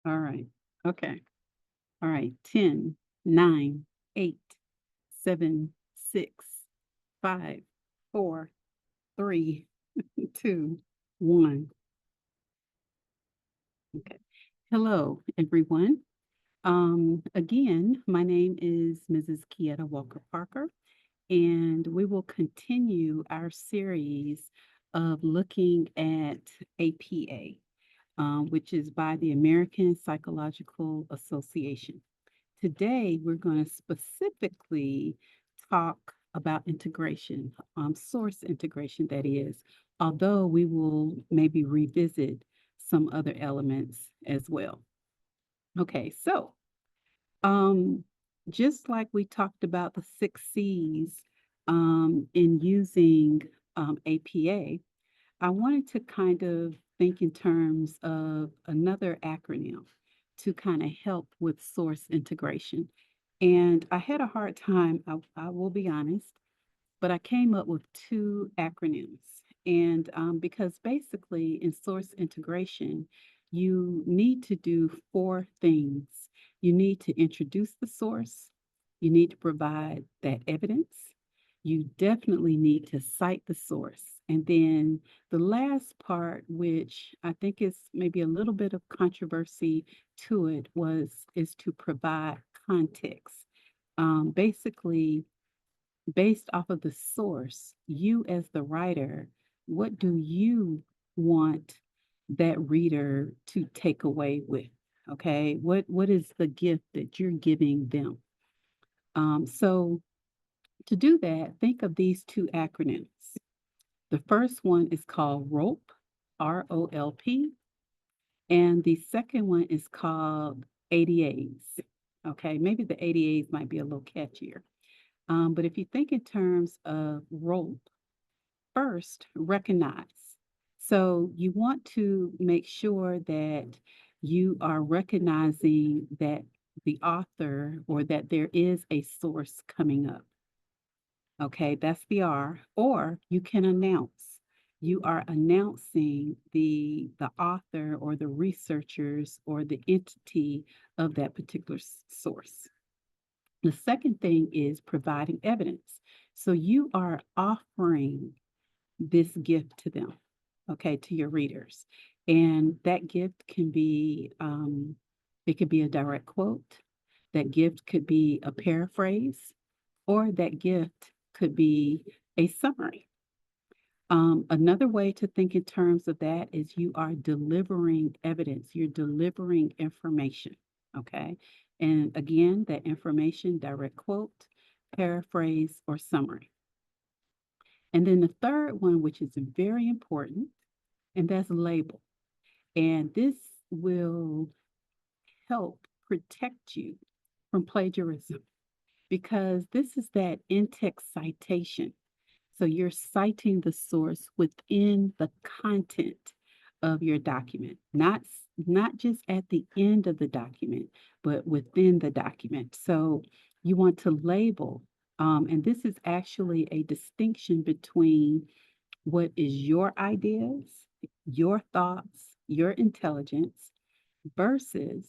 All right. Okay. All right. 10, 9, 8, 7, 6, 5, 4, 3, 2, 1. Okay. Hello, everyone. Again, my name is Mrs. Kietta Walker-Parker, and we will continue our series of looking at APA, which is by the American Psychological Association. Today, we're going to specifically talk about integration, source integration, that is, although we will maybe revisit some other elements as well. Okay, so um, just like we talked about the 6 C's in using APA, I wanted to kind of think in terms of another acronym to kind of help with source integration. And I had a hard time, I will be honest, but I came up with two acronyms. And because basically in source integration, you need to do four things. You need to introduce the source, you need to provide that evidence, you definitely need to cite the source. And then the last part, which I think is maybe a little bit of controversy to it, is to provide context. Basically, based off of the source, you as the writer, what do you want that reader to take away with? Okay, what is the gift that you're giving them? So to do that, think of these two acronyms. The first one is called ROLP, ROLP, and the second one is called ADAs. Okay, maybe the ADAs might be a little catchier. But if you think in terms of ROLP, first, recognize. So you want to make sure that you are recognizing that the author or that there is a source coming up. Okay, that's the R. Or you can announce. You are announcing the author or the researchers or the entity of that particular source. The second thing is providing evidence. So you are offering this gift to them, okay, to your readers. And that gift can be, it could be a direct quote, that gift could be a paraphrase, or that gift could be a summary. Another way to think in terms of that is you are delivering evidence, you're delivering information, okay? And again, that information, direct quote, paraphrase, or summary. And then the third one, which is very important, and that's label. And this will help protect you from plagiarism because this is that in-text citation. So you're citing the source within the content of your document, not just at the end of the document, but within the document. So you want to label, and this is actually a distinction between what is your ideas, your thoughts, your intelligence versus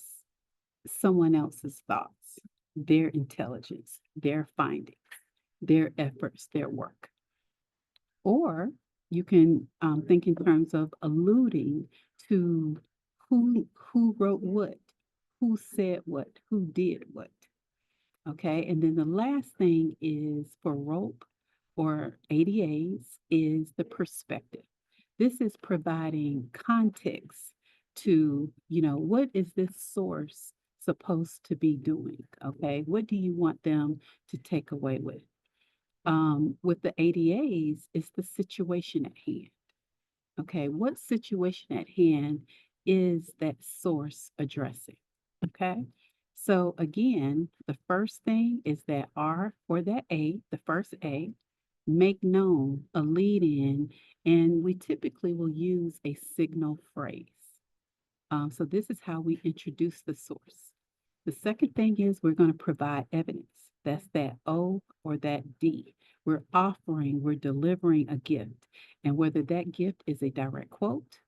someone else's thoughts, their intelligence, their findings, their efforts, their work. Or you can think in terms of alluding to who wrote what, who said what, who did what. Okay, and then the last thing is for rope or ADAs is the perspective. This is providing context to, what is this source supposed to be doing? Okay, what do you want them to take away with? With the ADAs, it's the situation at hand. Okay, what situation at hand is that source addressing? Okay, so again, the first thing is that R or that A, the first A, make known, a lead in, and we typically will use a signal phrase. So this is how we introduce the source. The second thing is we're going to provide evidence. That's that O or that D. We're offering, we're delivering a gift. And whether that gift is a direct quote,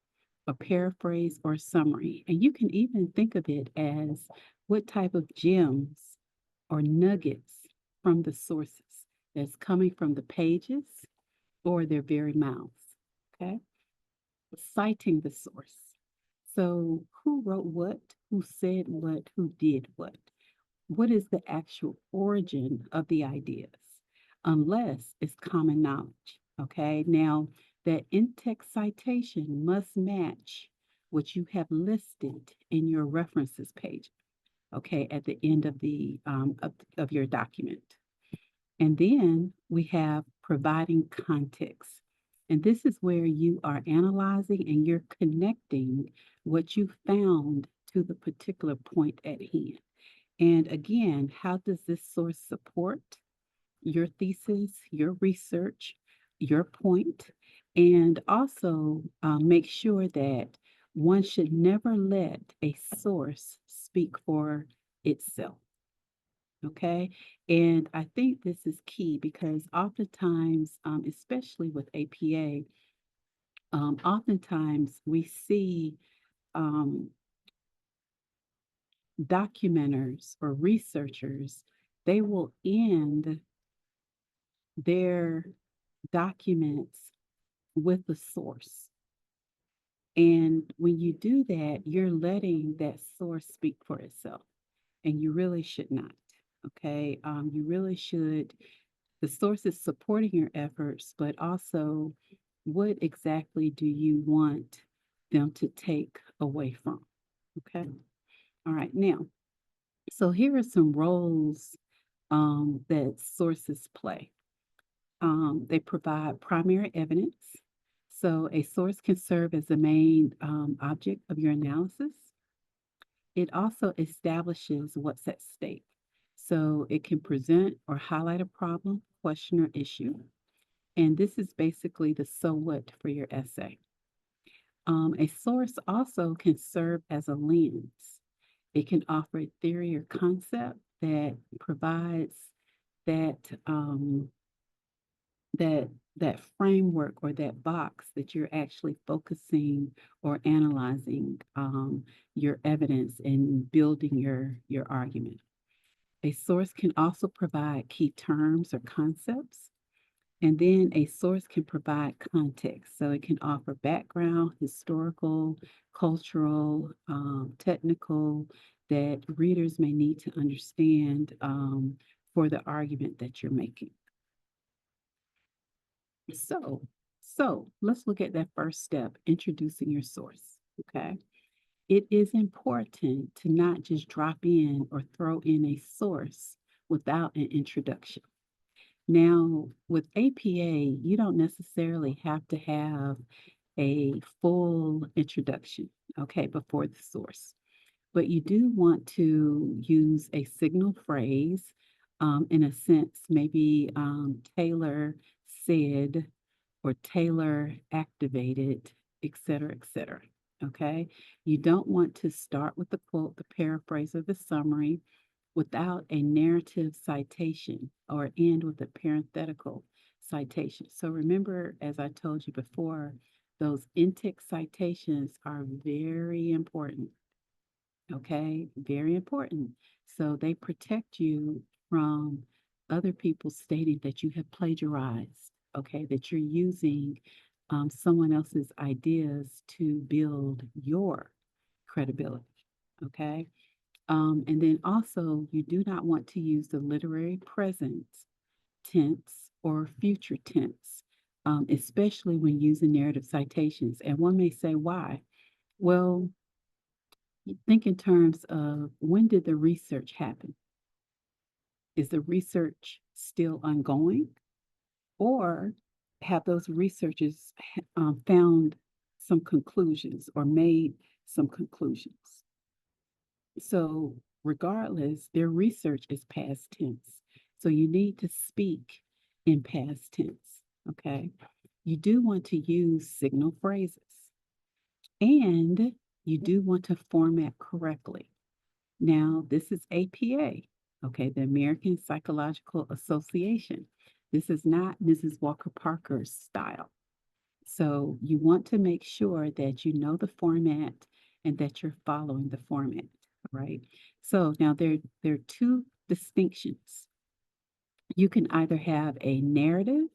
a paraphrase, or summary. And you can even think of it as what type of gems or nuggets from the sources that's coming from the pages or their very mouths. Okay. Citing the source. So, who wrote what? Who said what? Who did what? What is the actual origin of the ideas? Unless it's common knowledge. Okay. Now, that in text citation must match what you have listed in your references page. Okay, at the end of the of your document. And then we have providing context. And this is where you are analyzing and you're connecting what you found to the particular point at hand. And again, how does this source support your thesis, your research, your point? And also make sure that one should never let a source speak for itself. Okay. And I think this is key because oftentimes, especially with APA, oftentimes we see um, documenters or researchers, they will end their documents with the source. And when you do that, you're letting that source speak for itself. And you really should not. Okay. You really should. The source is supporting your efforts, but also what exactly do you want them to take away from? Okay. All right. Now, so here are some roles that sources play. They provide primary evidence. So a source can serve as the main object of your analysis. It also establishes what's at stake. So it can present or highlight a problem, question, or issue. And this is basically the so what for your essay. A source also can serve as a lens. It can offer a theory or concept that provides that that that framework or that box that you're actually focusing or analyzing your evidence and building your argument. A source can also provide key terms or concepts, and then a source can provide context. So it can offer background, historical, cultural, technical, that readers may need to understand for the argument that you're making. So, so let's look at that first step, introducing your source. Okay. It is important to not just drop in or throw in a source without an introduction. Now, with APA, you don't necessarily have to have a full introduction, okay, before the source, but you do want to use a signal phrase, in a sense, maybe Taylor said or Taylor activated, et cetera, et cetera. Okay. You don't want to start with the quote, the paraphrase, or the summary without a narrative citation or end with a parenthetical citation. So remember, as I told you before, those in-text citations are very important. Okay, very important. So they protect you from other people stating that you have plagiarized, okay, that you're using someone else's ideas to build your credibility, okay? And then also, you do not want to use the literary present tense or future tense, especially when using narrative citations. And one may say, why? Well, think in terms of when did the research happen? Is the research still ongoing? Or have those researchers found some conclusions or made some conclusions? So, regardless, their research is past tense. So, you need to speak in past tense. Okay. You do want to use signal phrases and you do want to format correctly. Now, this is APA, okay, the American Psychological Association. This is not Mrs. Walker-Parker's style. So you want to make sure that you know the format and that you're following the format, right? So now there are two distinctions. You can either have a narrative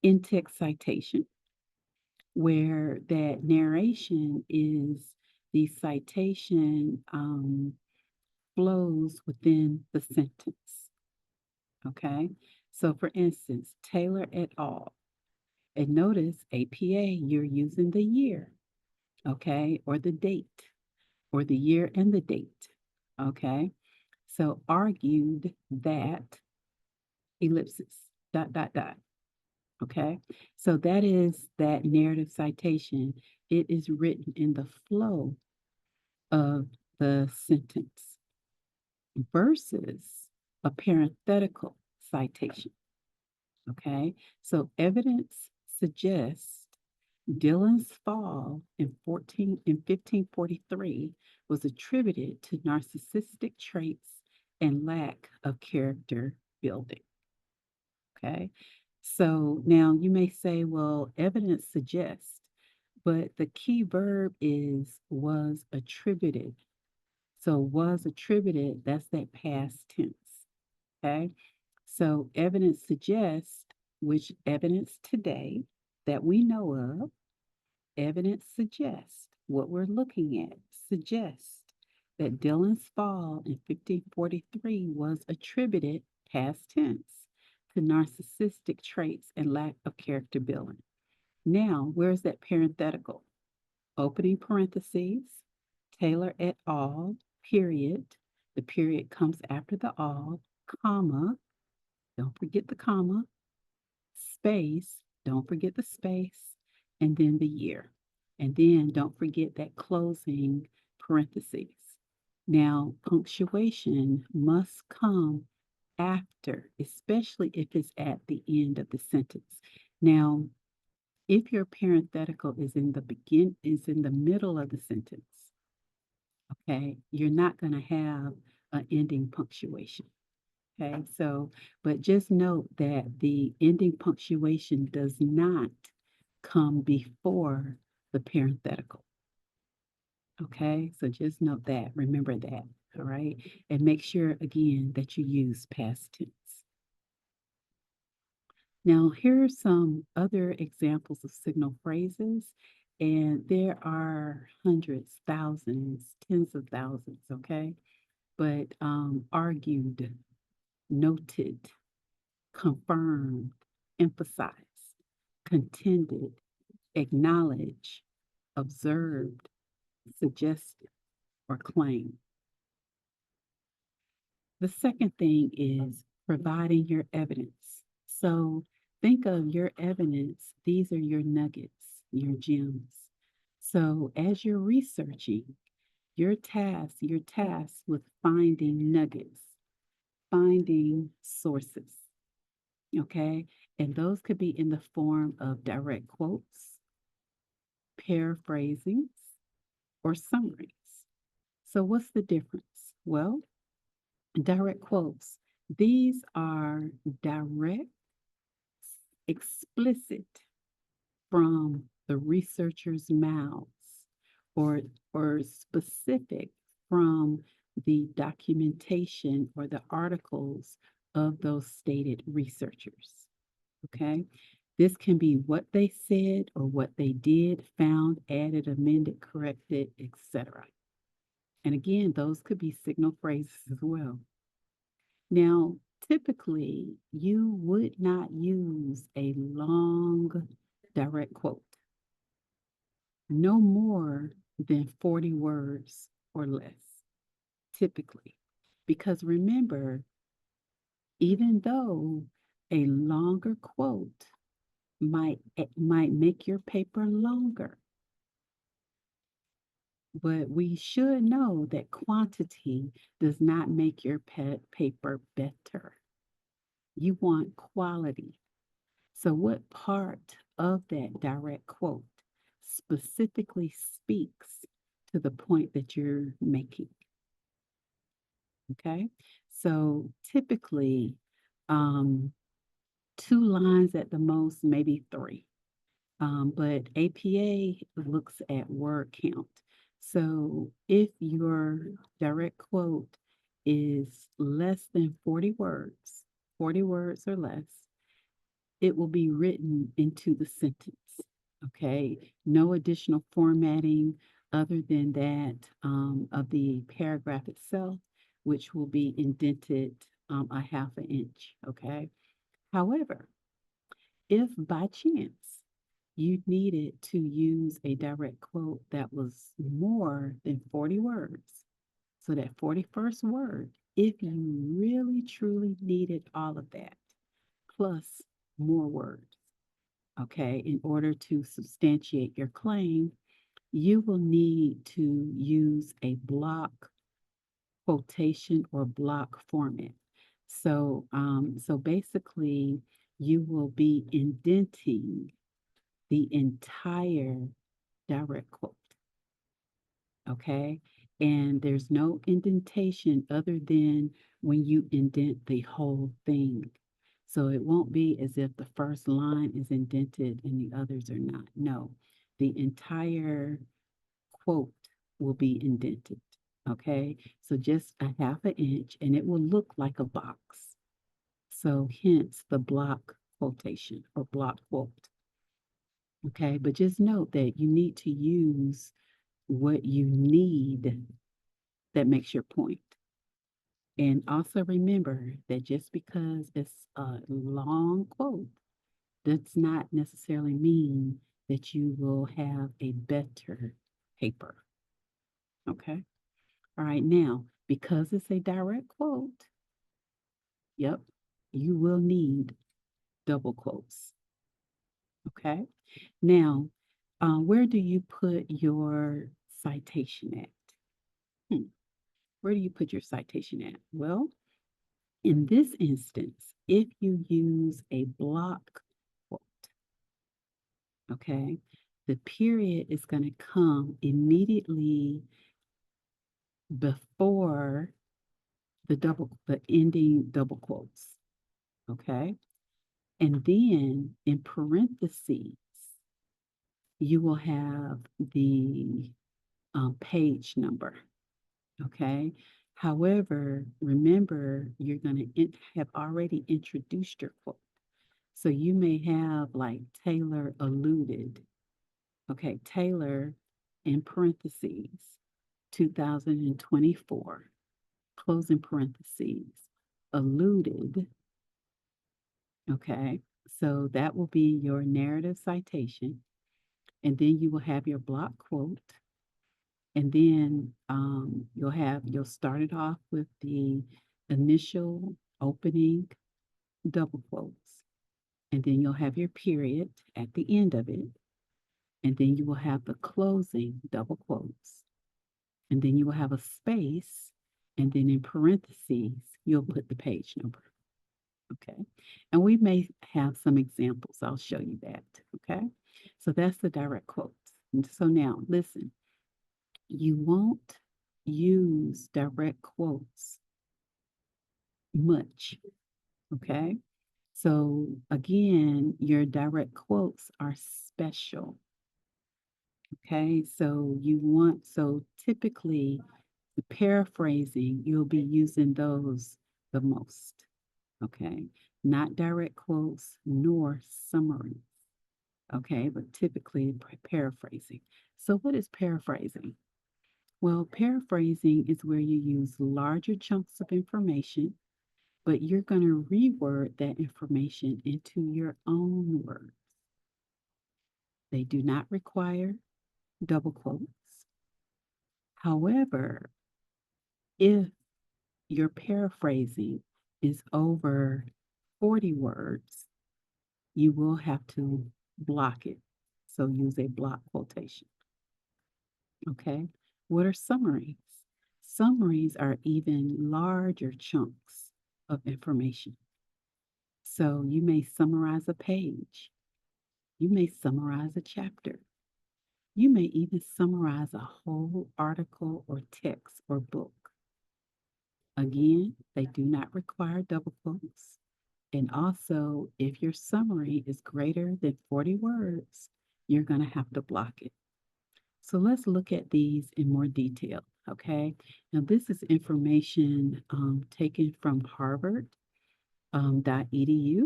in-text citation, where that narration is the citation flows within the sentence. Okay. So for instance, Taylor et al. And notice APA, you're using the year, okay, or the date, or the year and the date, okay. So argued that ellipsis, dot, dot, dot, okay. So that is that narrative citation. It is written in the flow of the sentence versus a parenthetical citation. Okay, so evidence suggests Dylan's fall in 1543 was attributed to narcissistic traits and lack of character building. Okay, so now you may say, well, evidence suggests, but the key verb is was attributed. So was attributed, that's that past tense. Okay. So evidence suggests, which evidence today that we know of, evidence suggests what we're looking at suggests that Dylan's fall in 1543 was attributed, past tense, to narcissistic traits and lack of character building. Now, where's that parenthetical? Opening parentheses, Taylor et al., period. The period comes after the all, comma, don't forget the comma, space, don't forget the space, and then the year. And then don't forget that closing parentheses. Now, punctuation must come after, especially if it's at the end of the sentence. Now, if your parenthetical is in the middle of the sentence, okay, you're not going to have an ending punctuation. Okay, so, but just note that the ending punctuation does not come before the parenthetical. Okay, so just note that, remember that, all right, and make sure again that you use past tense. Now, here are some other examples of signal phrases, and there are hundreds, thousands, tens of thousands, okay, but argued, noted, confirmed, emphasized, contended, acknowledged, observed, suggested, or claimed. The second thing is providing your evidence. So think of your evidence. These are your nuggets, your gems. So as you're researching, you're tasked with finding nuggets, finding sources. Okay. And those could be in the form of direct quotes, paraphrasings, or summaries. So, what's the difference? Well, direct quotes, these are direct, explicit from the researchers' mouths or, or specific from the documentation or the articles of those stated researchers. Okay. This can be what they said or what they did, found, added, amended, corrected, etc. And again, those could be signal phrases as well. Now, typically, you would not use a long direct quote, no more than 40 words or less, typically. Because remember, even though a longer quote might make your paper longer. But we should know that quantity does not make your paper better. You want quality. So, what part of that direct quote specifically speaks to the point that you're making? Okay. So, typically, 2 lines at the most, maybe 3. But APA looks at word count. So if your direct quote is less than 40 words or less, it will be written into the sentence. Okay, no additional formatting other than that of the paragraph itself, which will be indented a half an inch. Okay, however, if by chance you needed to use a direct quote that was more than 40 words, so that 41st word, if you really truly needed all of that, plus more words, okay, in order to substantiate your claim, you will need to use a block quotation or block format. So basically, you will be indenting the entire direct quote, okay? And there's no indentation other than when you indent the whole thing. So it won't be as if the first line is indented and the others are not. No, the entire quote will be indented, okay? So just a half an inch and it will look like a box. So hence the block quotation or block quote. Okay, but just note that you need to use what you need that makes your point. And also remember that just because it's a long quote does not necessarily mean that you will have a better paper. Okay. All right. Now, because it's a direct quote, yep, you will need double quotes. Okay. Now, where do you put your citation at? Hmm. Where do you put your citation at? Well, in this instance, if you use a block quote, okay, the period is going to come immediately before the ending double quotes, okay? And then in parentheses, you will have the page number, okay? However, remember, you're going to have already introduced your quote. So you may have like Taylor alluded. Okay, Taylor in parentheses, 2024, closing parentheses, alluded. Okay, so that will be your narrative citation. And then you will have your block quote. And then you'll start it off with the initial opening double quotes. And then you'll have your period at the end of it. And then you will have the closing double quotes. And then you will have a space. And then in parentheses, you'll put the page number. Okay. And we may have some examples. I'll show you that. Okay. So that's the direct quotes. And so now, listen, you won't use direct quotes much. Okay. So again, your direct quotes are special. Okay. So typically, the paraphrasing, you'll be using those the most. Okay. Not direct quotes nor summaries. Okay. But typically paraphrasing. So, what is paraphrasing? Well, paraphrasing is where you use larger chunks of information, but you're going to reword that information into your own words. They do not require double quotes. However, if your paraphrasing is over 40 words, you will have to block it. So use a block quotation. Okay. What are summaries? Summaries are even larger chunks of information. So you may summarize a page. You may summarize a chapter. You may even summarize a whole article or text or book. Again, they do not require double quotes. And also, if your summary is greater than 40 words, you're going to have to block it. So let's look at these in more detail, okay? Now, this is information taken from Harvard .edu.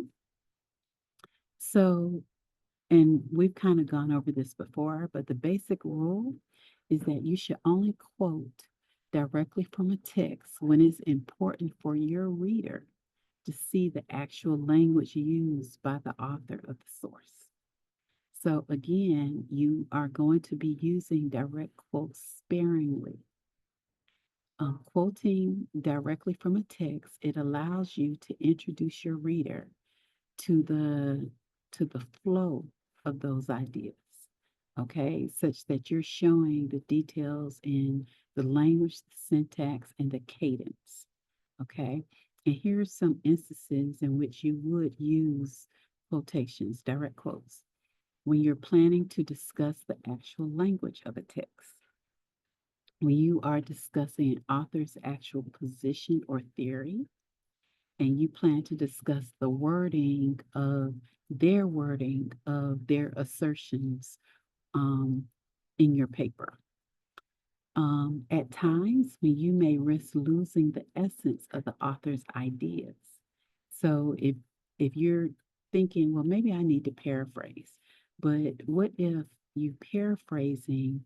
So, and we've kind of gone over this before, but the basic rule is that you should only quote directly from a text when it's important for your reader to see the actual language used by the author of the source. So again, you are going to be using direct quotes sparingly. Quoting directly from a text, it allows you to introduce your reader to the flow of those ideas, okay, such that you're showing the details in the language, the syntax, and the cadence, okay. And here are some instances in which you would use quotations, direct quotes, when you're planning to discuss the actual language of a text, when you are discussing an author's actual position or theory, and you plan to discuss the wording of their assertions um, in your paper. At times, when you may risk losing the essence of the author's ideas. So if you're thinking, well, maybe I need to paraphrase, but what if you paraphrasing,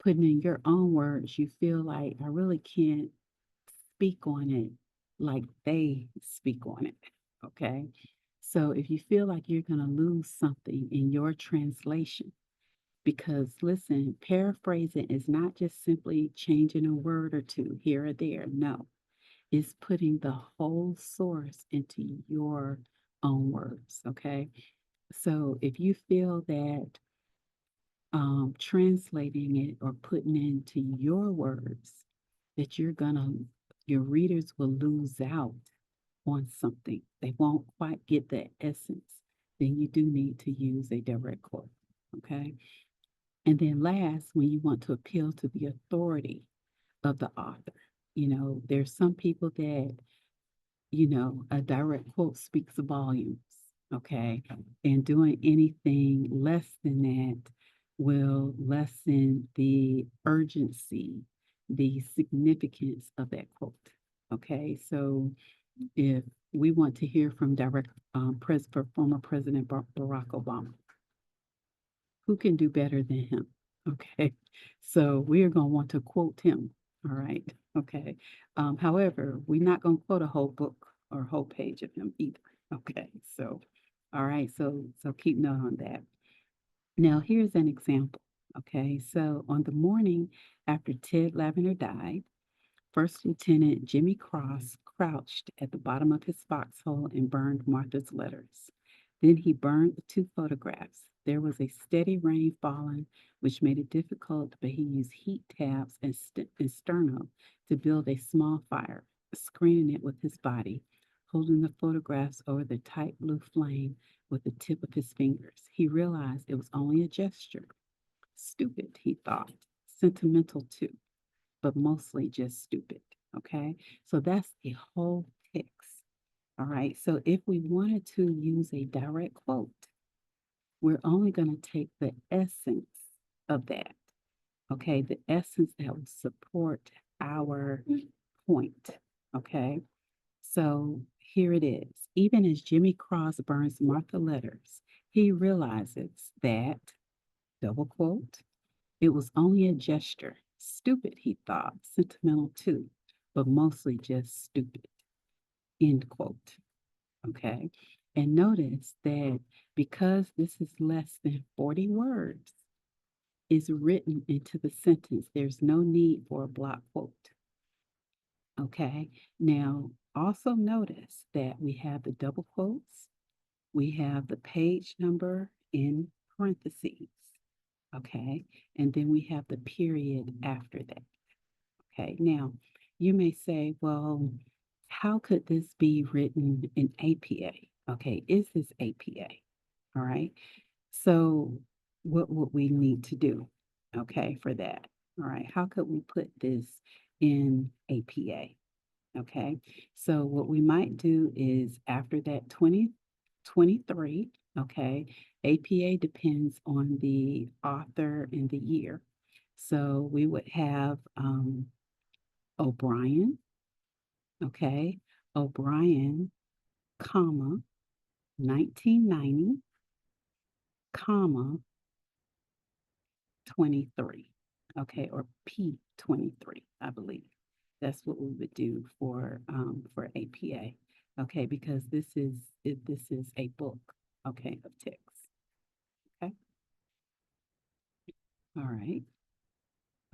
putting in your own words, you feel like I really can't speak on it like they speak on it. Okay. So if you feel like you're going to lose something in your translation, because listen, paraphrasing is not just simply changing a word or two here or there. No, it's putting the whole source into your own words. Okay. So if you feel that translating it or putting it into your words, that your readers will lose out on something. They won't quite get the essence. Then you do need to use a direct quote. Okay. And then last, when you want to appeal to the authority of the author, there's some people that, a direct quote speaks volumes. Okay. And doing anything less than that will lessen the urgency, the significance of that quote. Okay. So if we want to hear from former President Barack Obama, who can do better than him? Okay, so we are going to want to quote him. All right, okay. However, we're not going to quote a whole book or a whole page of him either. Okay, so all right, so keep note on that. Now here's an example. Okay, so on the morning after Ted Lavender died, First Lieutenant Jimmy Cross crouched at the bottom of his foxhole and burned Martha's letters. Then he burned the two photographs. There was a steady rain falling, which made it difficult, but he used heat taps and sterno to build a small fire, screening it with his body, holding the photographs over the tight blue flame with the tip of his fingers. He realized it was only a gesture. Stupid, he thought. Sentimental too, but mostly just stupid. Okay. So that's the whole text. All right. So if we wanted to use a direct quote, we're only going to take the essence of that. Okay. The essence that will support our point. Okay. So here it is. Even as Jimmy Cross burns Martha letters, he realizes that, double quote, it was only a gesture. Stupid, he thought, sentimental too, but mostly just stupid. End quote. Okay. And notice that because this is less than 40 words, is written into the sentence. There's no need for a block quote. Okay. Now, also notice that we have the double quotes, we have the page number in parentheses. Okay. And then we have the period after that. Okay, now you may say, well, how could this be written in APA? Okay, is this APA? All right, so what would we need to do? Okay, for that. All right, how could we put this in APA? Okay, so what we might do is after that 2023, Okay. APA depends on the author and the year. So we would have O'Brien, okay, O'Brien, comma, 1990, comma, 23, okay, or P23, I believe. That's what we would do for APA, okay, because this is a book, okay, of text, okay. All right,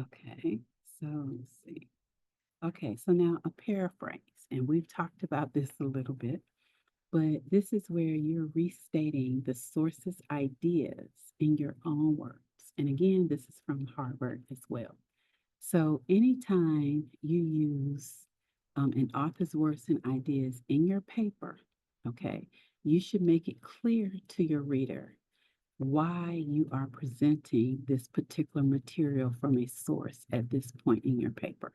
okay. So let's see. Okay, so now a paraphrase, and we've talked about this a little bit, but this is where you're restating the source's ideas in your own words. And again, this is from Harvard as well. So anytime you use an author's words and ideas in your paper, okay, you should make it clear to your reader why you are presenting this particular material from a source at this point in your paper.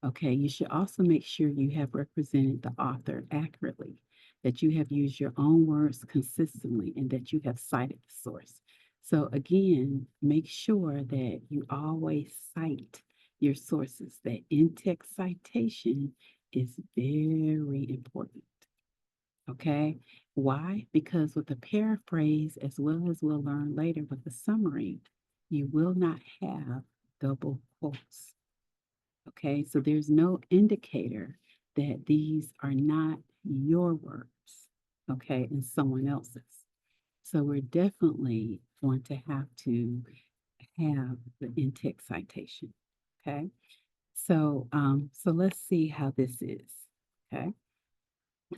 Okay, you should also make sure you have represented the author accurately, that you have used your own words consistently, and that you have cited the source. So, again, make sure that you always cite your sources. That in text citation is very important. Okay, why? Because with a paraphrase, as well as we'll learn later with the summary, you will not have double quotes. Okay, so there's no indicator that these are not your words, okay, and someone else's. So we're definitely going to have the in-text citation, okay? So let's see how this is, okay?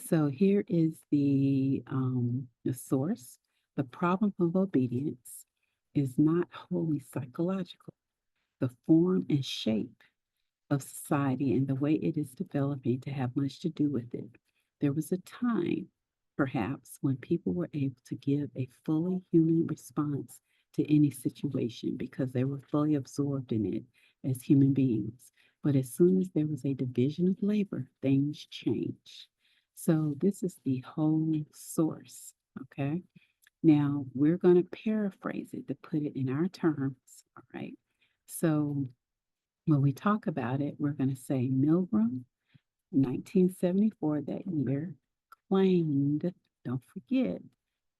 So here is the source. The problem of obedience is not wholly psychological. The form and shape of society and the way it is developing to have much to do with it. There was a time, perhaps, when people were able to give a fully human response to any situation because they were fully absorbed in it as human beings. But as soon as there was a division of labor, things changed. So this is the whole source, okay? Now we're going to paraphrase it to put it in our terms, all right? So when we talk about it, we're going to say Milgram, 1974, that year, claimed, don't forget,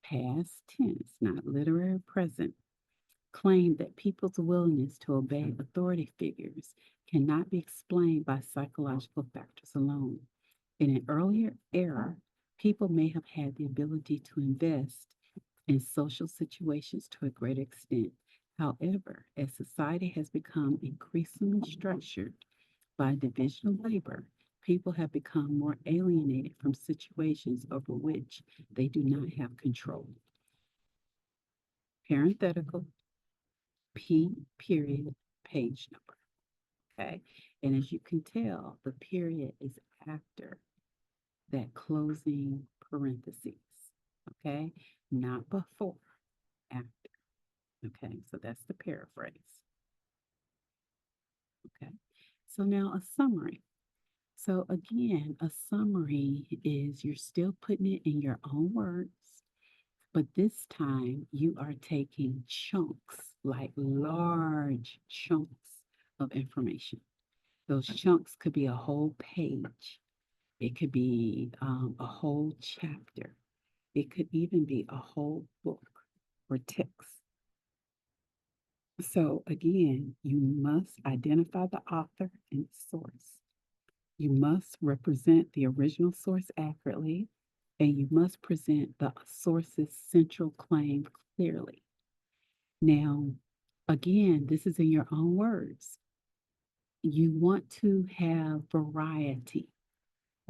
past tense, not literary present, claimed that people's willingness to obey authority figures cannot be explained by psychological factors alone. In an earlier era, people may have had the ability to invest in social situations to a great extent. However, as society has become increasingly structured by division of labor, people have become more alienated from situations over which they do not have control. Parenthetical, P period, page number. Okay. And as you can tell, the period is after that closing parentheses. Okay. Not before, after. Okay. So that's the paraphrase. Okay. So now a summary. So again, a summary is you're still putting it in your own words, but this time you are taking chunks, like large chunks of information. Those chunks could be a whole page. It could be a whole chapter. It could even be a whole book or text. So again, you must identify the author and the source. You must represent the original source accurately, and you must present the source's central claim clearly. Now, again, this is in your own words. You want to have variety,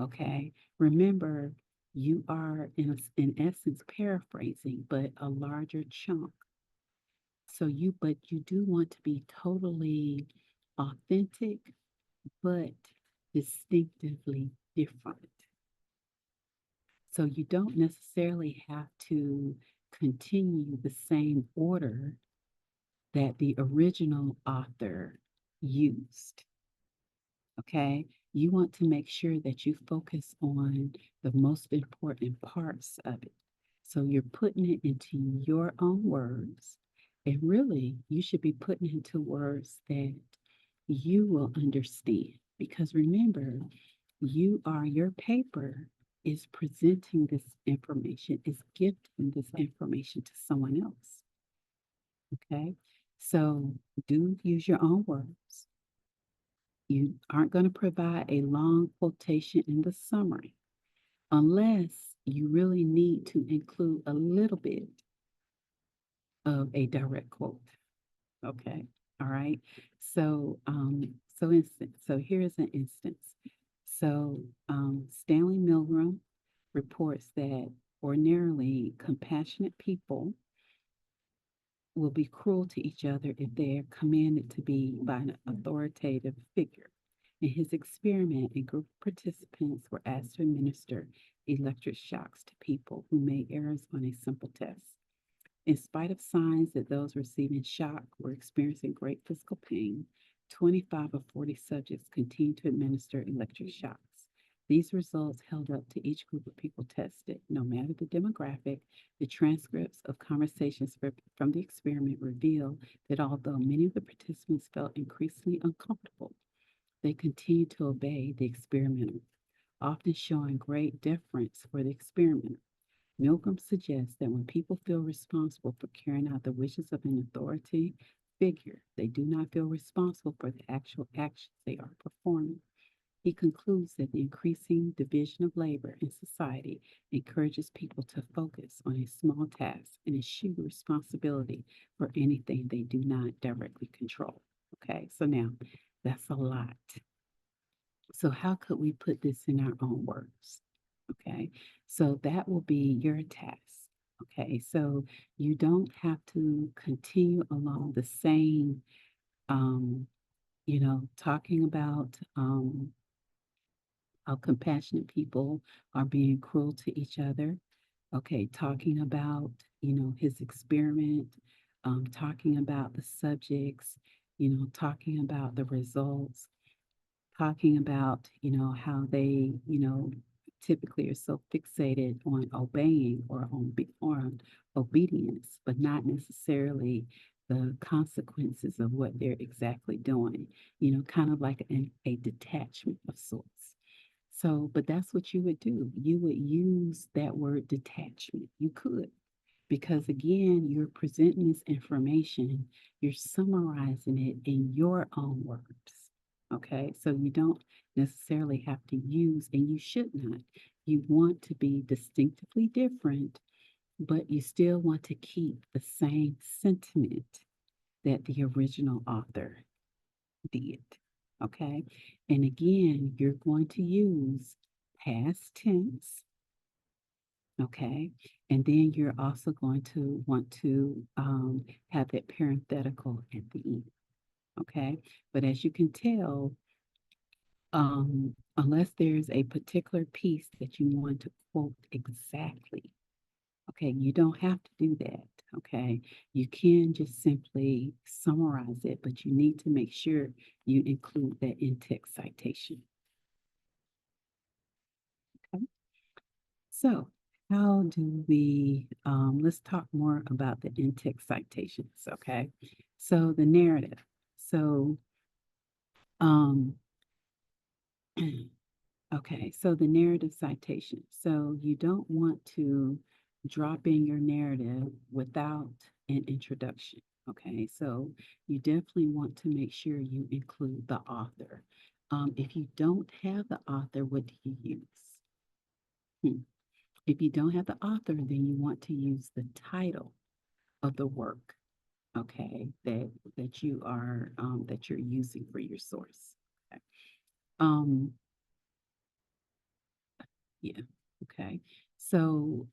okay? Remember, you are in essence paraphrasing, but a larger chunk. But you do want to be totally authentic, but distinctively different. So you don't necessarily have to continue the same order that the original author used. Okay. You want to make sure that you focus on the most important parts of it. So you're putting it into your own words. And really, you should be putting it into words that you will understand. Because remember, your paper is presenting this information, is gifting this information to someone else. Okay. So do use your own words. You aren't going to provide a long quotation in the summary unless you really need to include a little bit of a direct quote. Okay. All right. So here's an instance. Stanley Milgram reports that ordinarily compassionate people will be cruel to each other if they are commanded to be by an authoritative figure. In his experiment, a group of participants were asked to administer electric shocks to people who made errors on a simple test. In spite of signs that those receiving shock were experiencing great physical pain, 25 of 40 subjects continued to administer electric shocks. These results held up to each group of people tested. No matter the demographic, the transcripts of conversations from the experiment reveal that although many of the participants felt increasingly uncomfortable, they continued to obey the experimenter, often showing great deference for the experimenter. Milgram suggests that when people feel responsible for carrying out the wishes of an authority figure, they do not feel responsible for the actual actions they are performing. He concludes that the increasing division of labor in society encourages people to focus on a small task and eschew responsibility for anything they do not directly control. Okay, so now that's a lot. So, how could we put this in our own words? Okay, so that will be your task. Okay, so you don't have to continue along the same, um, talking about how compassionate people are being cruel to each other. Okay, talking about, his experiment, talking about the subjects, talking about the results, talking about, how they, typically are so fixated on obeying or on obedience, but not necessarily the consequences of what they're exactly doing, kind of like a detachment of sorts. So, but that's what you would do. You would use that word detachment. You could, because again, you're presenting this information, you're summarizing it in your own words. Okay, so you don't necessarily have to use, and you should not. You want to be distinctively different, but you still want to keep the same sentiment that the original author did. Okay, and again, you're going to use past tense. Okay. And then you're also going to want to have that parenthetical at the end. Okay. But as you can tell, unless there's a particular piece that you want to quote exactly, okay, you don't have to do that. Okay. You can just simply summarize it, but you need to make sure you include that in text citation. Okay. So, how do we, let's talk more about the in-text citations, okay? So, the narrative. So, um, okay, so the narrative citation. So, you don't want to drop in your narrative without an introduction, okay? So, you definitely want to make sure you include the author. If you don't have the author, what do you use? Hmm. If you don't have the author, then you want to use the title of the work, okay, that you're using for your source. Okay. Um, yeah, okay. So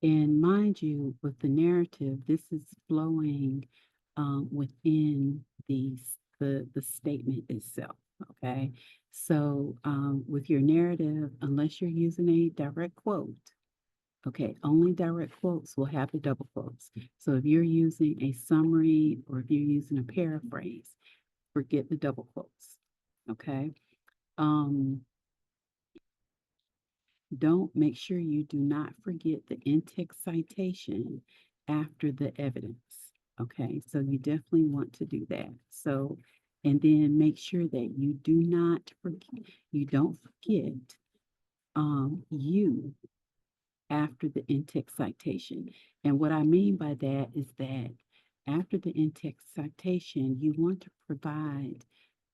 and mind you, with the narrative, this is flowing within the statement itself. Okay. So with your narrative, unless you're using a direct quote, Okay, only direct quotes will have the double quotes. So if you're using a summary or if you're using a paraphrase, forget the double quotes. Okay. Um, don't make sure you do not forget the in-text citation after the evidence. Okay, so you definitely want to do that. So, and then make sure that you do not forget, you don't forget you after the in-text citation. And what I mean by that is that after the in-text citation, you want to provide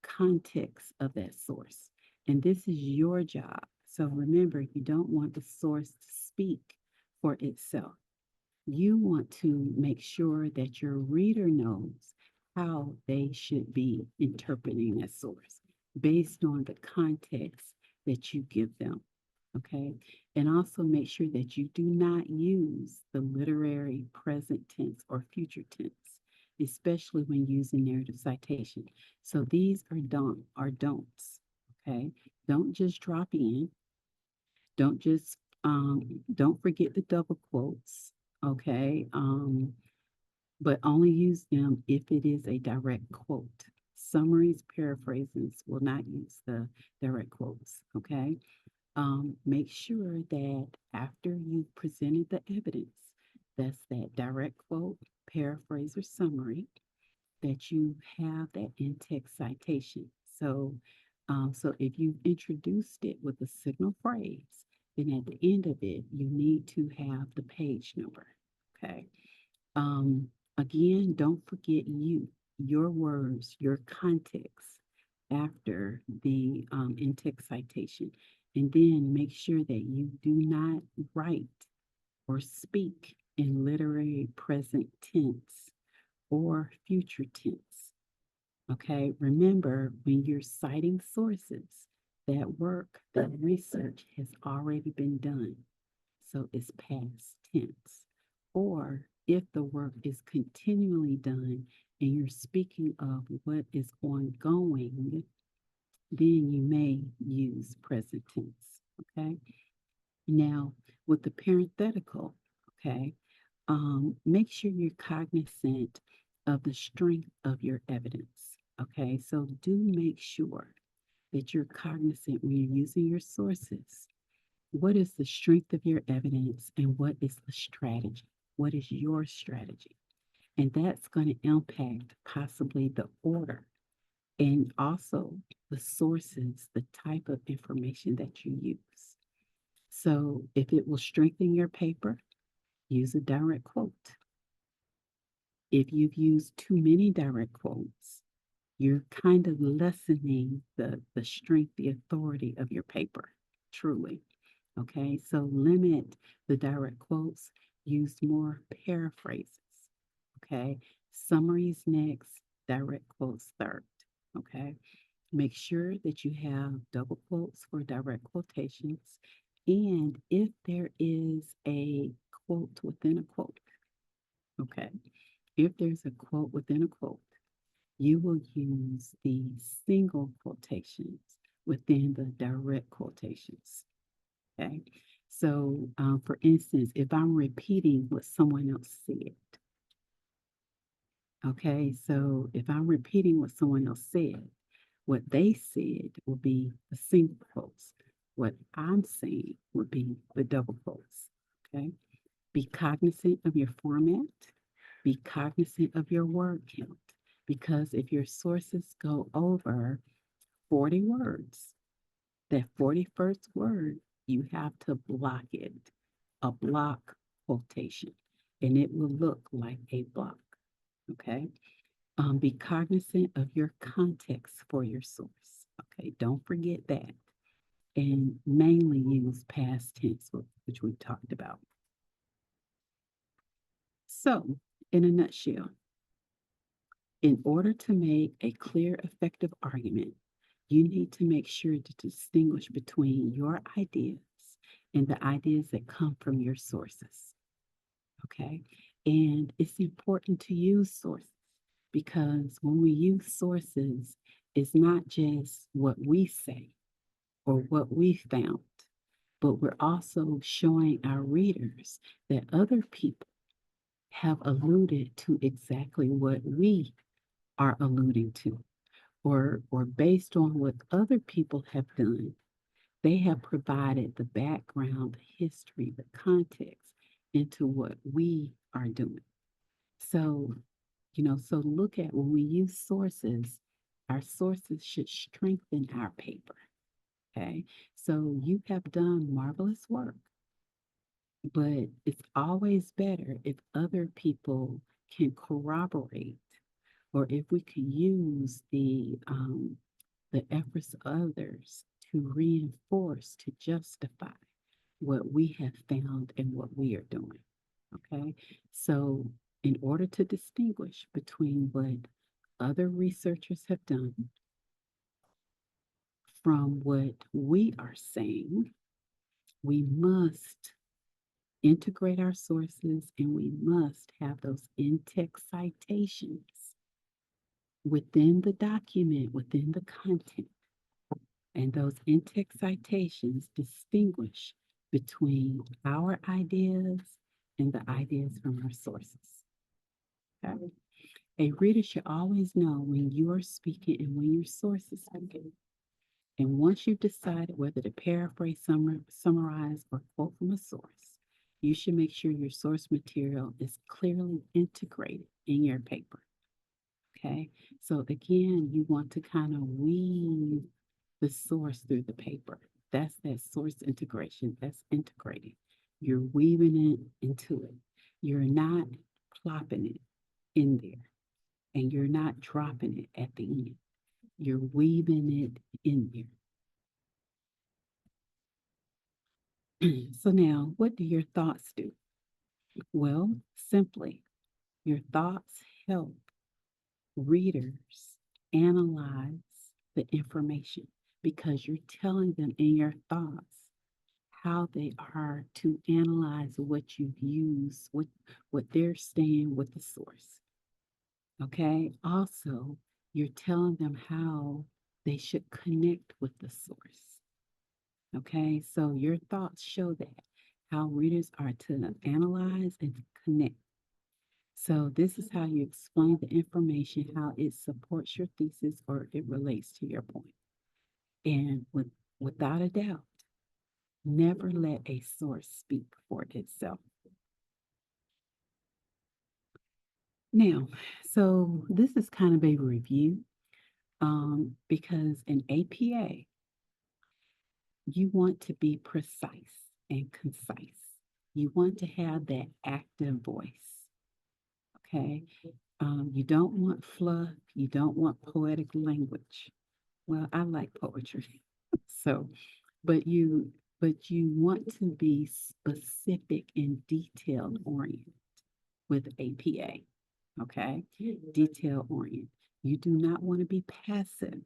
context of that source. And this is your job. So remember, you don't want the source to speak for itself. You want to make sure that your reader knows how they should be interpreting that source based on the context that you give them. Okay. And also make sure that you do not use the literary present tense or future tense, especially when using narrative citation. So these are don'ts. Okay. Don't just drop in. Don't just don't forget the double quotes. Okay. But only use them if it is a direct quote. Summaries, paraphrases will not use the direct quotes. Okay. Make sure that after you've presented the evidence, that's that direct quote, paraphrase, or summary, that you have that in-text citation. So if you've introduced it with a signal phrase, then at the end of it, you need to have the page number. Okay. Um, Again, don't forget your words, your context after the in-text citation. And then make sure that you do not write or speak in literary present tense or future tense. Okay, remember when you're citing sources, that work, that research has already been done. So it's past tense. Or if the work is continually done and you're speaking of what is ongoing, then you may use present tense. Okay. Now, with the parenthetical, okay, make sure you're cognizant of the strength of your evidence. Okay. So do make sure that you're cognizant when you're using your sources. What is the strength of your evidence and what is the strategy? What is your strategy? And that's going to impact possibly the order and also the sources, the type of information that you use. So if it will strengthen your paper, use a direct quote. If you've used too many direct quotes, you're kind of lessening the strength, the authority of your paper, truly. Okay, so limit the direct quotes, use more paraphrases. Okay, summaries next, direct quotes third. Okay, make sure that you have double quotes for direct quotations. And if there is a quote within a quote, okay, if there's a quote within a quote, you will use the single quotations within the direct quotations. Okay. So, for instance, if I'm repeating what someone else said, okay, so if I'm repeating what someone else said, what they said will be the single quotes. What I'm saying would be the double quotes. Okay. Be cognizant of your format, be cognizant of your word count, because if your sources go over 40 words, that 41st word, you have to block it, a block quotation, and it will look like a block. Okay. Be cognizant of your context for your source. Okay. Don't forget that. And mainly use past tense, which we talked about. So, in a nutshell, in order to make a clear, effective argument, you need to make sure to distinguish between your ideas and the ideas that come from your sources. Okay. And it's important to use sources because when we use sources, it's not just what we say or what we found, but we're also showing our readers that other people have alluded to exactly what we are alluding to, or based on what other people have done, they have provided the background, the history, the context into what we are doing. So, so look at when we use sources, our sources should strengthen our paper. Okay. So you have done marvelous work, but it's always better if other people can corroborate, or if we can use the efforts of others to reinforce, to justify what we have found and what we are doing. Okay. So, in order to distinguish between what other researchers have done from what we are saying, we must integrate our sources and we must have those in-text citations within the document, within the content. And those in-text citations distinguish between our ideas and the ideas from our sources. Okay? A reader should always know when you are speaking and when your source is speaking. And once you've decided whether to paraphrase, summarize, or quote from a source, you should make sure your source material is clearly integrated in your paper. Okay, so again, you want to kind of weave the source through the paper. That's that source integration. That's integrating. You're weaving it into it. You're not plopping it in there, and you're not dropping it at the end. You're weaving it in there. So now, what do your thoughts do? Well, simply, your thoughts help readers analyze the information because you're telling them in your thoughts how they are to analyze what you've used, what they're saying with the source. Okay. Also, you're telling them how they should connect with the source. Okay. So your thoughts show that how readers are to analyze and connect. So this is how you explain the information, how it supports your thesis or it relates to your point. And without a doubt, never let a source speak for itself. Now, so this is kind of a review because in APA, you want to be precise and concise. You want to have that active voice. Okay. You don't want fluff. You don't want poetic language. Well, I like poetry. So, but you want to be specific and detail oriented with APA. Okay? Detail oriented. You do not want to be passive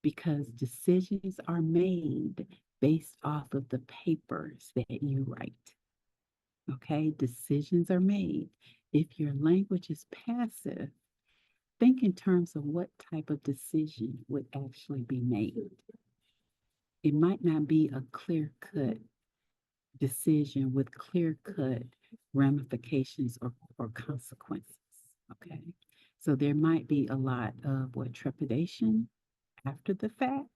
because decisions are made based off of the papers that you write. Okay? Decisions are made. If your language is passive, think in terms of what type of decision would actually be made. It might not be a clear cut decision with clear cut ramifications or consequences. Okay. So there might be a lot of what trepidation after the fact,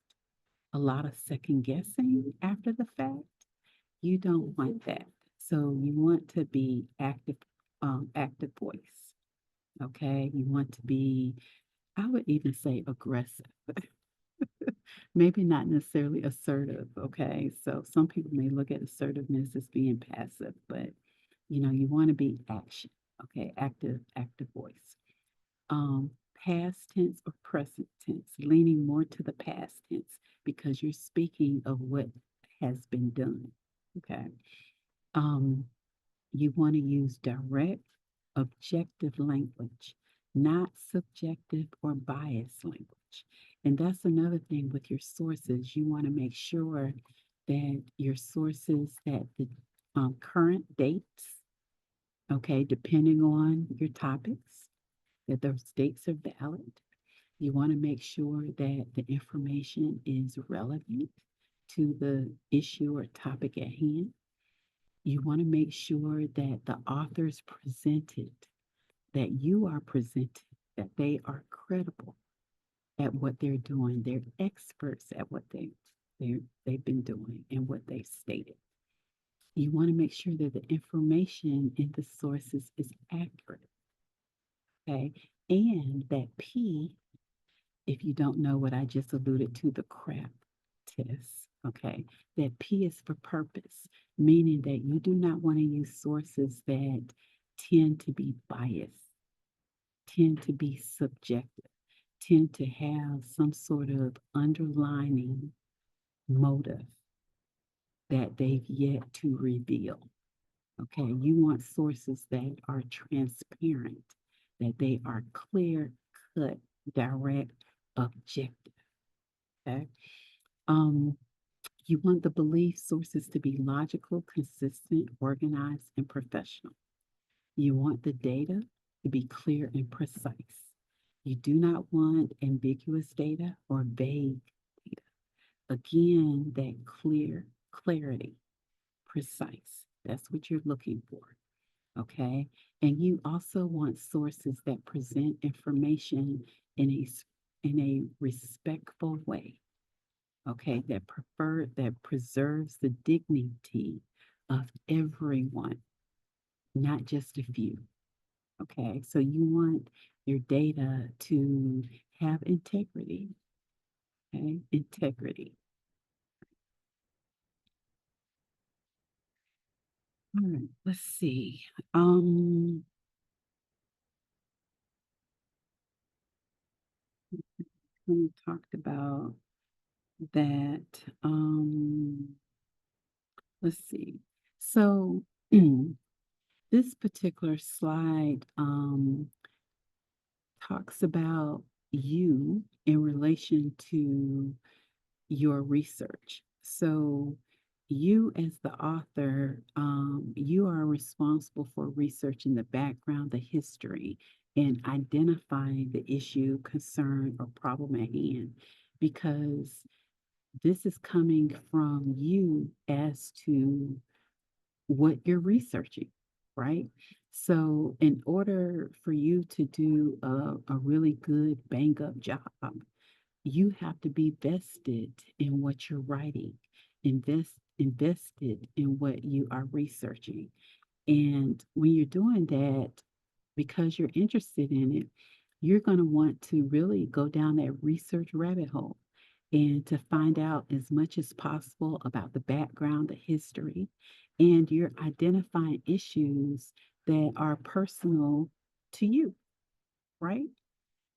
a lot of second guessing after the fact. You don't want that. So you want to be active voice. Okay. You want to be, I would even say aggressive. Maybe not necessarily assertive, okay? So some people may look at assertiveness as being passive, but you want to be action, okay? Active voice. Past tense or present tense, leaning more to the past tense because you're speaking of what has been done, okay? Um, you want to use direct, objective language, not subjective or biased language. And that's another thing with your sources. You want to make sure that your sources, that the current dates, okay, depending on your topics, that those dates are valid. You want to make sure that the information is relevant to the issue or topic at hand. You want to make sure that the authors presented, that you are presented, that they are credible at what they're doing. They're experts at what they've been doing and what they've stated. You want to make sure that the information in the sources is accurate, okay? And that P, if you don't know what I just alluded to, the CRAP test, okay? That P is for purpose, meaning that you do not want to use sources that tend to be biased, tend to be subjective, tend to have some sort of underlining motive that they've yet to reveal. Okay, you want sources that are transparent, that they are clear cut, direct, objective. Okay. Um, you want the belief sources to be logical, consistent, organized, and professional. You want the data to be clear and precise. You do not want ambiguous data or vague data. Again, that clarity, precise. That's what you're looking for. Okay. And you also want sources that present information in a respectful way. Okay, that preserves the dignity of everyone, not just a few. Okay, so you want your data to have integrity. Okay, integrity. All right, let's see. We talked about that. Let's see. So this particular slide talks about you in relation to your research. So you as the author, you are responsible for researching the background, the history, and identifying the issue, concern, or problem at hand, because this is coming from you as to what you're researching, right? So, in order for you to do a really good bang up job, you have to be vested in what you're writing, invested in what you are researching. And when you're doing that, because you're interested in it, you're going to want to really go down that research rabbit hole and to find out as much as possible about the background, the history, and you're identifying issues that are personal to you, right?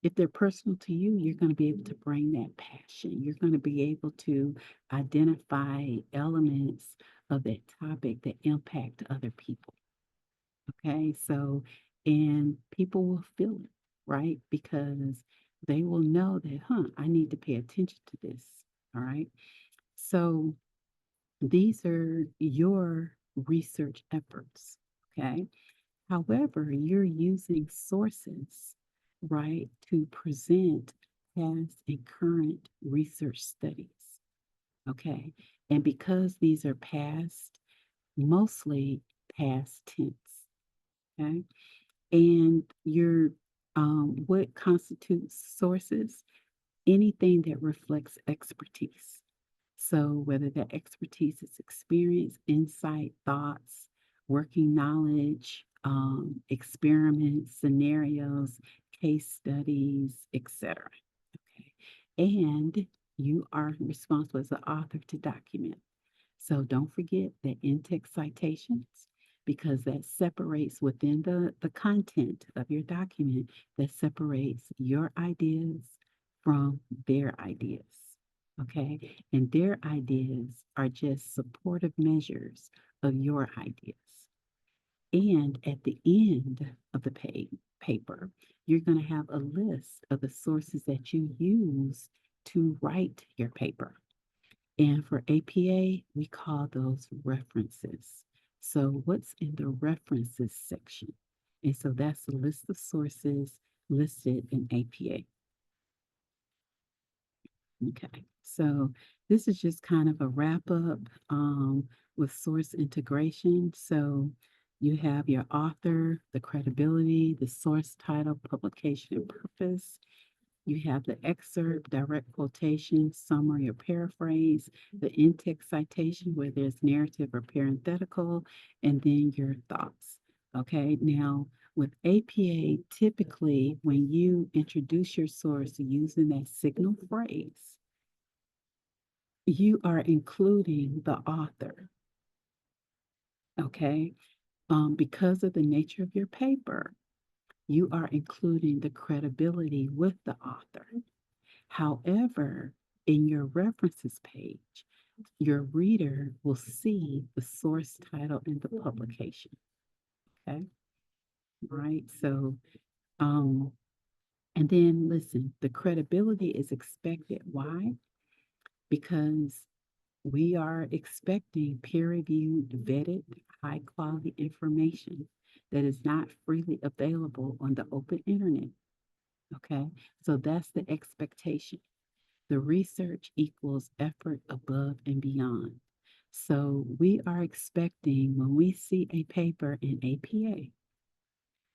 If they're personal to you, you're going to be able to bring that passion. You're going to be able to identify elements of that topic that impact other people. Okay, so, and people will feel it, right? Because they will know that, I need to pay attention to this. All right. So these are your research efforts. Okay. However, you're using sources, right, to present past and current research studies. Okay. And because these are past, mostly past tense. Okay. And your what constitutes sources? Anything that reflects expertise. So whether that expertise is experience, insight, thoughts, working knowledge, experiments, scenarios, case studies, etc. Okay. And you are responsible as the author to document. So don't forget the in-text citations, because that separates within the content of your document, that separates your ideas from their ideas. Okay. And their ideas are just supportive measures of your ideas. And at the end of the paper, you're going to have a list of the sources that you use to write your paper. And for APA, we call those references. So what's in the references section? And so that's the list of sources listed in APA. Okay, so this is just kind of a wrap up with source integration. So you have your author, the credibility, the source title, publication, and purpose. You have the excerpt, direct quotation, summary or paraphrase, the in-text citation where there's narrative or parenthetical, and then your thoughts. Okay, now with APA, typically when you introduce your source using that signal phrase, you are including the author. Okay, because of the nature of your paper, you are including the credibility with the author. However, in your references page, your reader will see the source title and the publication. Okay. Right. So, um, and then listen, the credibility is expected. Why? Because we are expecting peer reviewed, vetted, high quality information that is not freely available on the open internet. Okay. So that's the expectation. The research equals effort above and beyond. So we are expecting when we see a paper in APA,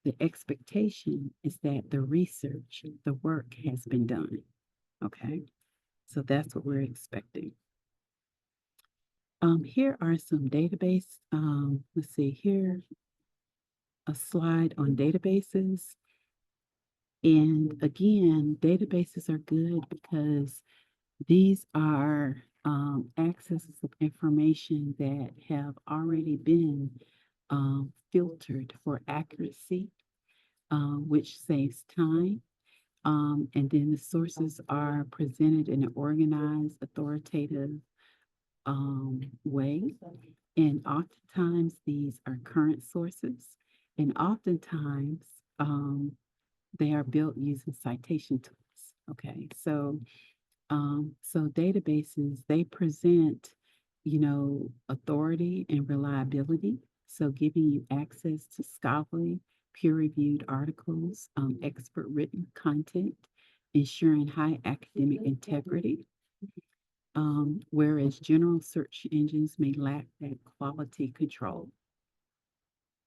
the expectation is that the research, the work has been done. Okay. So that's what we're expecting. Here are some database. Let's see here, a slide on databases. And again, databases are good because these are accesses of information that have already been filtered for accuracy, which saves time. And then the sources are presented in an organized, authoritative way. And oftentimes these are current sources. And oftentimes they are built using citation tools. Okay, so databases, they present, authority and reliability. So giving you access to scholarly, peer-reviewed articles, expert written content, ensuring high academic integrity. Whereas general search engines may lack that quality control.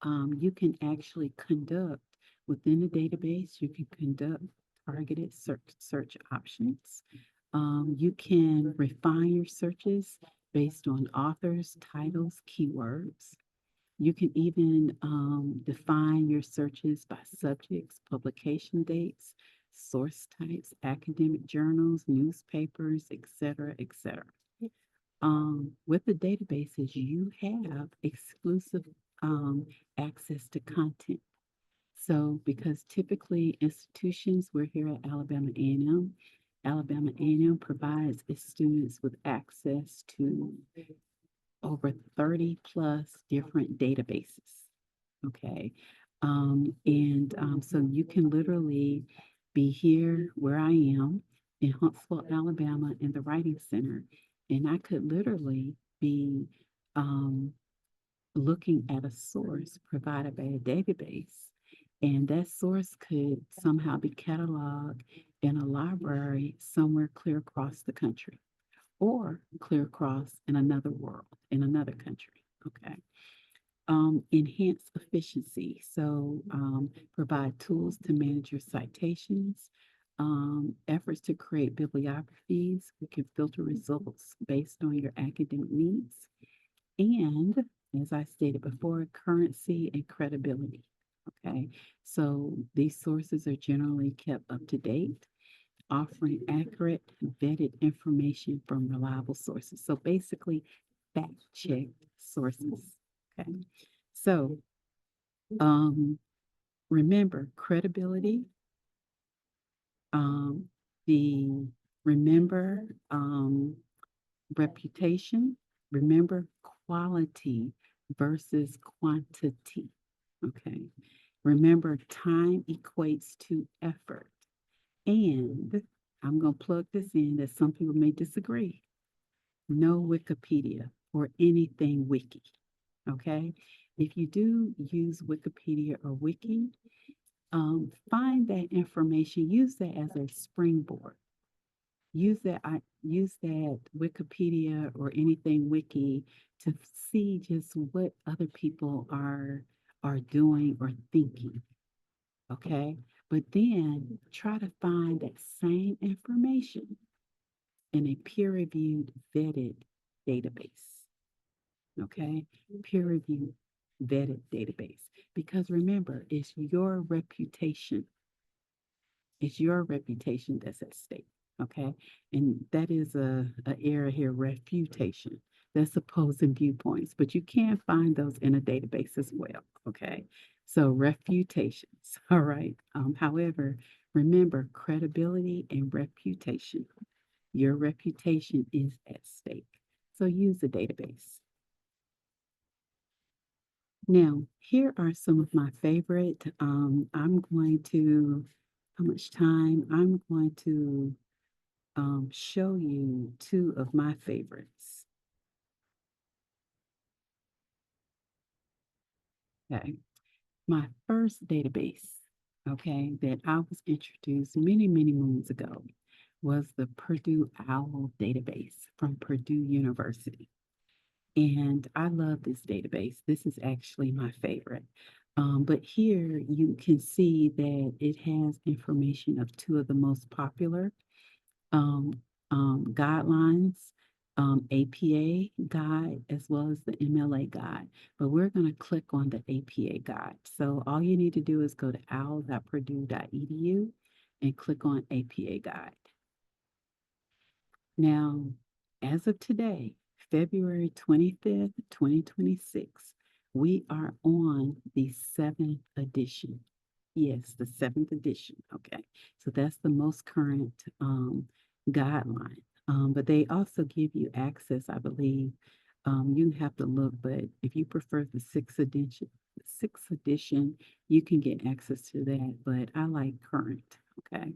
You can actually conduct within the database, you can conduct targeted search options. You can refine your searches based on authors, titles, keywords. You can even define your searches by subjects, publication dates, source types, academic journals, newspapers, etc., etc. With the databases, you have exclusive access to content. So, because typically institutions, we're here at Alabama A&M. Alabama A&M provides its students with access to over 30 plus different databases. Okay. So you can literally be here where I am in Huntsville, Alabama, in the Writing Center, and I could literally be um, looking at a source provided by a database, and that source could somehow be cataloged in a library somewhere clear across the country or clear across in another world, in another country. Okay. Enhance efficiency. So, provide tools to manage your citations, efforts to create bibliographies. We can filter results based on your academic needs. And as I stated before, currency and credibility. Okay, so these sources are generally kept up to date, offering accurate, vetted information from reliable sources. So basically, fact checked sources. Okay, so um, remember credibility, um, the remember reputation, remember quality versus quantity. Okay, remember time equates to effort. And I'm going to plug this in that some people may disagree. No Wikipedia or anything wiki. Okay. If you do use Wikipedia or wiki, find that information, use that as a springboard. use that Wikipedia or anything wiki to see just what other people are doing or thinking. Okay. But then try to find that same information in a peer-reviewed, vetted database. Okay. Peer-reviewed, vetted database. Because remember, it's your reputation that's at stake. Okay. And that is a error here, refutation. That's opposing viewpoints, but you can find those in a database as well. Okay. So refutations. All right. However, remember credibility and reputation. Your reputation is at stake. So use a database. Now, here are some of my favorite. I'm going to, how much time? I'm going to show you two of my favorites. Okay. My first database, okay, that I was introduced many, many moons ago was the Purdue OWL database from Purdue University. And I love this database. This is actually my favorite. But here you can see that it has information of two of the most popular um, guidelines, APA guide, as well as the MLA guide. But we're going to click on the APA guide. So all you need to do is go to owl.purdue.edu and click on APA guide. Now, as of today, February 25th, 2026, we are on the seventh edition. Yes, the seventh edition. Okay. So that's the most current guideline. But they also give you access, I believe. You have to look, but if you prefer the sixth edition, you can get access to that. But I like current. Okay.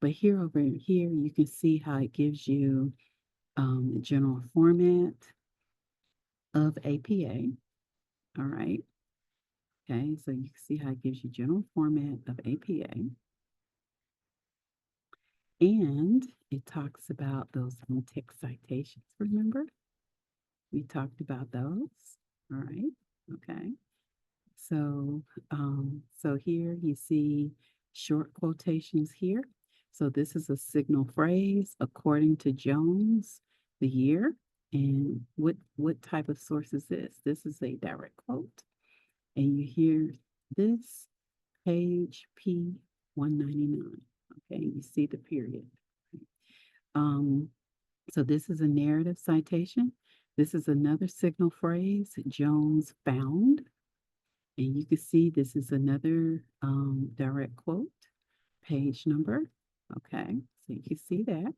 But here over here, you can see how it gives you the general format of APA. All right. Okay. So you can see how it gives you general format of APA. And it talks about those in-text citations. Remember? We talked about those. All right. Okay. So here you see short quotations here. So this is a signal phrase according to Jones, the year. And what type of source is this? This is a direct quote. And you hear this page P 199. Okay, you see the period. Um, so this is a narrative citation. This is another signal phrase, Jones found. And you can see this is another direct quote, page number. Okay, so you can see that.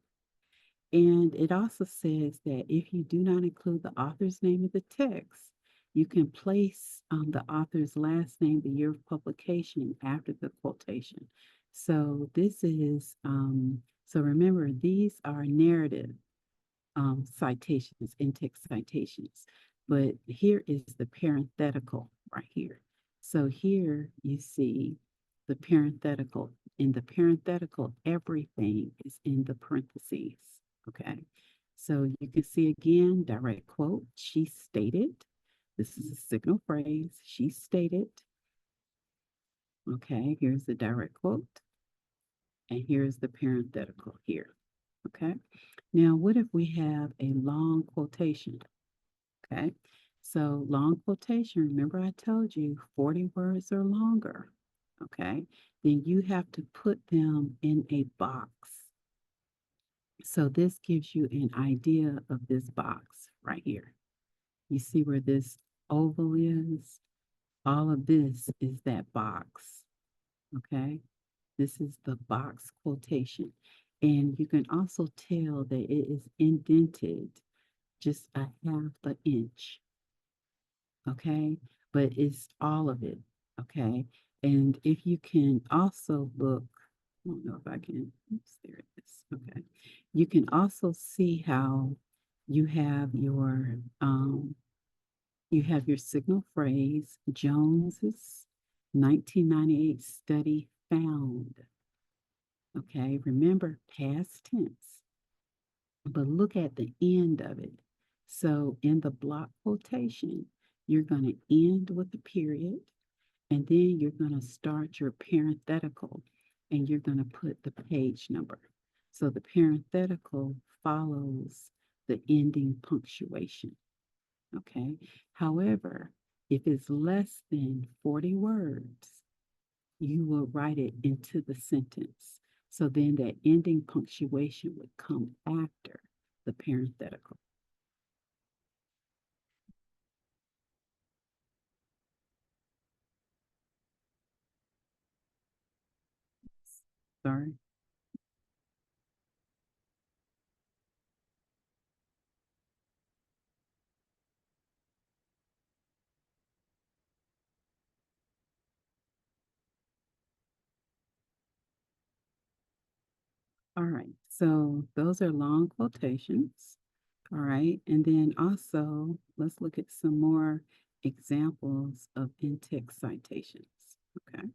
And it also says that if you do not include the author's name in the text, you can place the author's last name, the year of publication after the quotation. So this is, so remember, these are narrative citations, in-text citations. But here is the parenthetical right here. So here you see the parenthetical. In the parenthetical, everything is in the parentheses. Okay. So you can see again, direct quote, she stated. This is a signal phrase. She stated. Okay, here's the direct quote. And here's the parenthetical here. Okay. Now, what if we have a long quotation? Okay. So long quotation, remember I told you 40 words or longer. Okay. Then you have to put them in a box. So this gives you an idea of this box right here. You see where this oval is? All of this is that box. Okay. This is the box quotation. And you can also tell that it is indented just a half an inch. Okay. But it's all of it. Okay. And if you can also look, I don't know if I can, oops, there it is. Okay. You can also see how you have your signal phrase, Jones's 1998 study found. Okay, remember past tense. but look at the end of it. So in the block quotation, you're going to end with a period, and then you're going to start your parenthetical, and you're going to put the page number. So the parenthetical follows the ending punctuation. Okay. However, if it's less than 40 words, you will write it into the sentence. So then that ending punctuation would come after the parenthetical. Sorry. All right. So those are long quotations. All right. And then also, let's look at some more examples of in-text citations. Okay.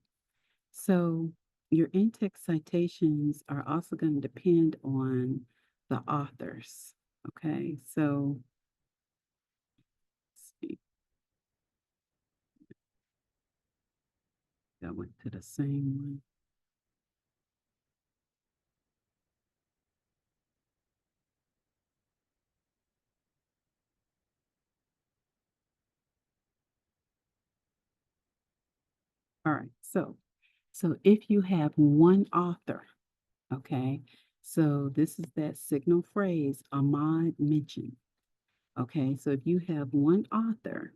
So your in-text citations are also going to depend on the authors. Okay. So let's see. I went to the same one. All right. So if you have one author, okay, so this is that signal phrase Ahmad mentioned. Okay, so if you have one author,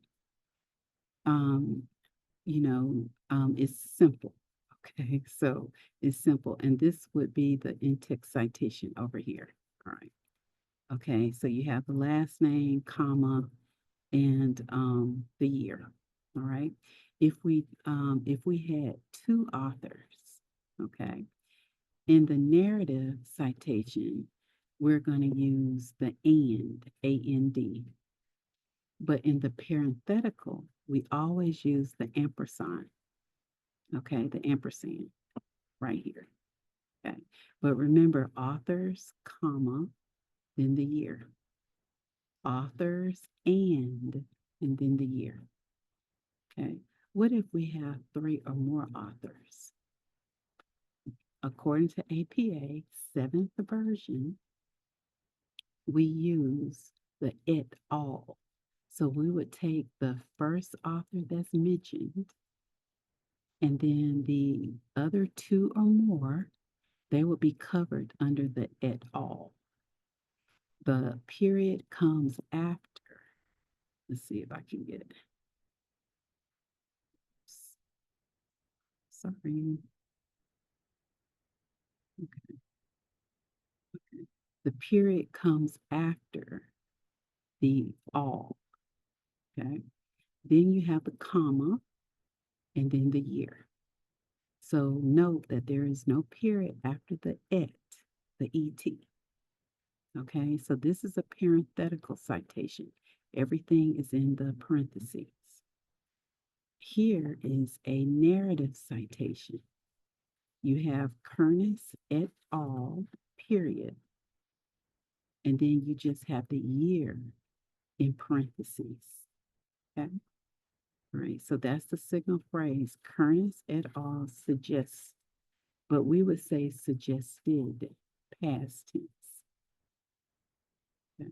um, it's simple. Okay, so it's simple, and this would be the in-text citation over here. All right. Okay, so you have the last name, comma, and the year. All right. If we had two authors, okay, in the narrative citation, we're going to use the and, A-N-D. But in the parenthetical, we always use the ampersand, okay, the ampersand right here. Okay. But remember, authors, comma, then the year. Authors and then the year. Okay. What if we have three or more authors? According to APA, seventh version, we use the et al. So we would take the first author that's mentioned, and then the other two or more, they would be covered under the et al. The period comes after. Let's see if I can get it. Sorry. Okay. Okay. The period comes after the all. Okay. Then you have the comma and then the year. So note that there is no period after the the et. Okay, so this is a parenthetical citation. Everything is in the parentheses. Here is a narrative citation. You have Kernis et al., period, and then you just have the year in parentheses. Okay, all right, so that's the signal phrase. Kernis et al. Suggests, but we would say suggested, past tense. Okay.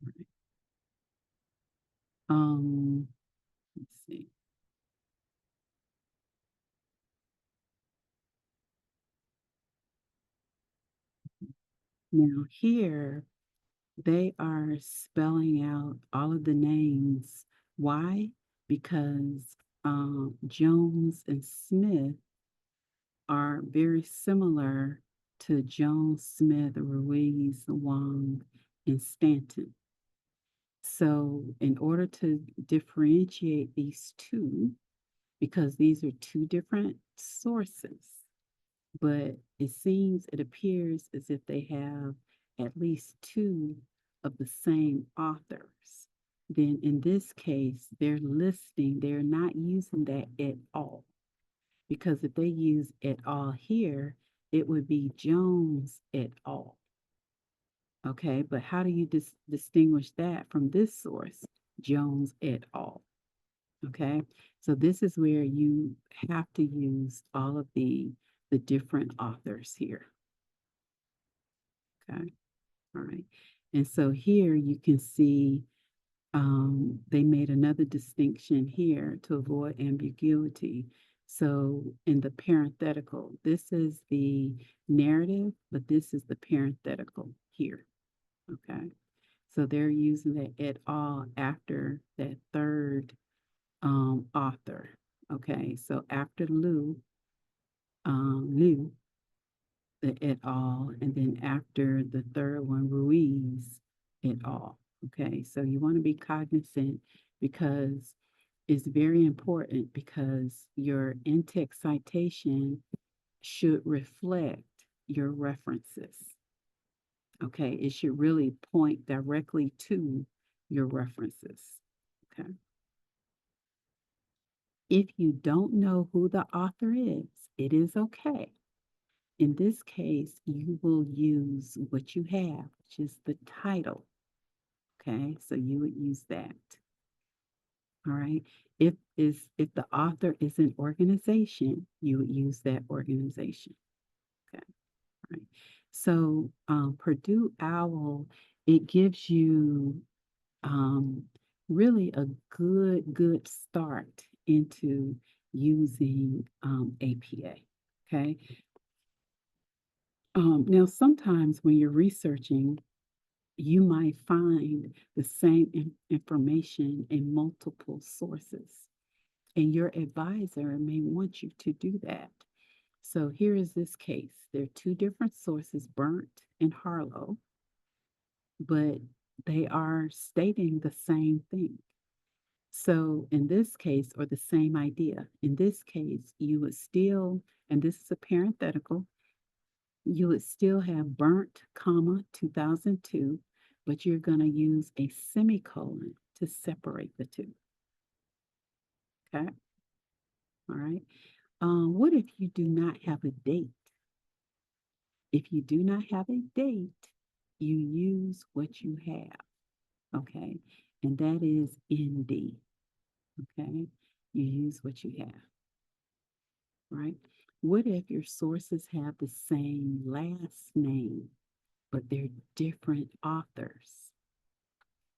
All right. Let's see. Now here they are spelling out all of the names. Why? Because Jones and Smith are very similar to Jones, Smith, Ruiz, Wong, and Stanton. So, in order to differentiate these two, because these are two different sources, but it appears as if they have at least two of the same authors. Then in this case, they're not using that at all. Because if they use et al. Here, it would be Jones et al. Okay, but how do you distinguish that from this source, Jones et al.? Okay, so this is where you have to use all of the different authors here. Okay, all right. And so here you can see they made another distinction here to avoid ambiguity. So in the parenthetical, this is the narrative, but this is the parenthetical here. Okay. So they're using the et al. After that third author. Okay. So after Liu, the et al., and then after the third one, Ruiz et al. Okay, so you want to be cognizant because it's very important because your in-text citation should reflect your references. Okay, it should really point directly to your references. Okay. If you don't know who the author is, it is okay. In this case, you will use what you have, which is the title. Okay, so you would use that. All right. If the author is an organization, you would use that organization. Okay. All right. So Purdue OWL, it gives you um, really a good start into using APA. Okay. Now, sometimes when you're researching, you might find the same information in multiple sources, and your advisor may want you to do that. So here is this case. There are two different sources, Burnt and Harlow, but they are stating the same thing. So in this case, or the same idea, in this case, you would still, and this is a parenthetical, you would still have Burnt, comma, 2002, but you're going to use a semicolon to separate the two. Okay. All right. What if you do not have a date? If you do not have a date, you use what you have. Okay. And that is ND. Okay. You use what you have. Right. What if your sources have the same last name, but they're different authors?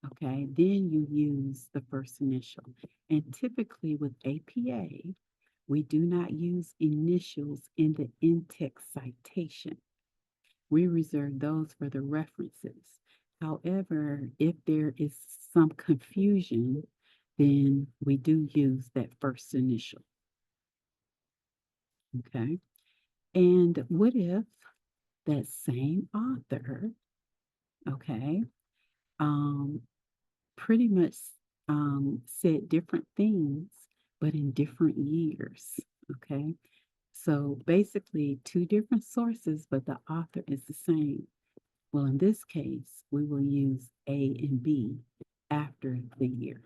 Okay. Then you use the first initial. And typically with APA, we do not use initials in the in-text citation. We reserve those for the references. However, if there is some confusion, then we do use that first initial. Okay. And what if that same author, okay, um, pretty much said different things, but in different years? Okay. So basically, two different sources, but the author is the same. Well, in this case, we will use A and B after the year.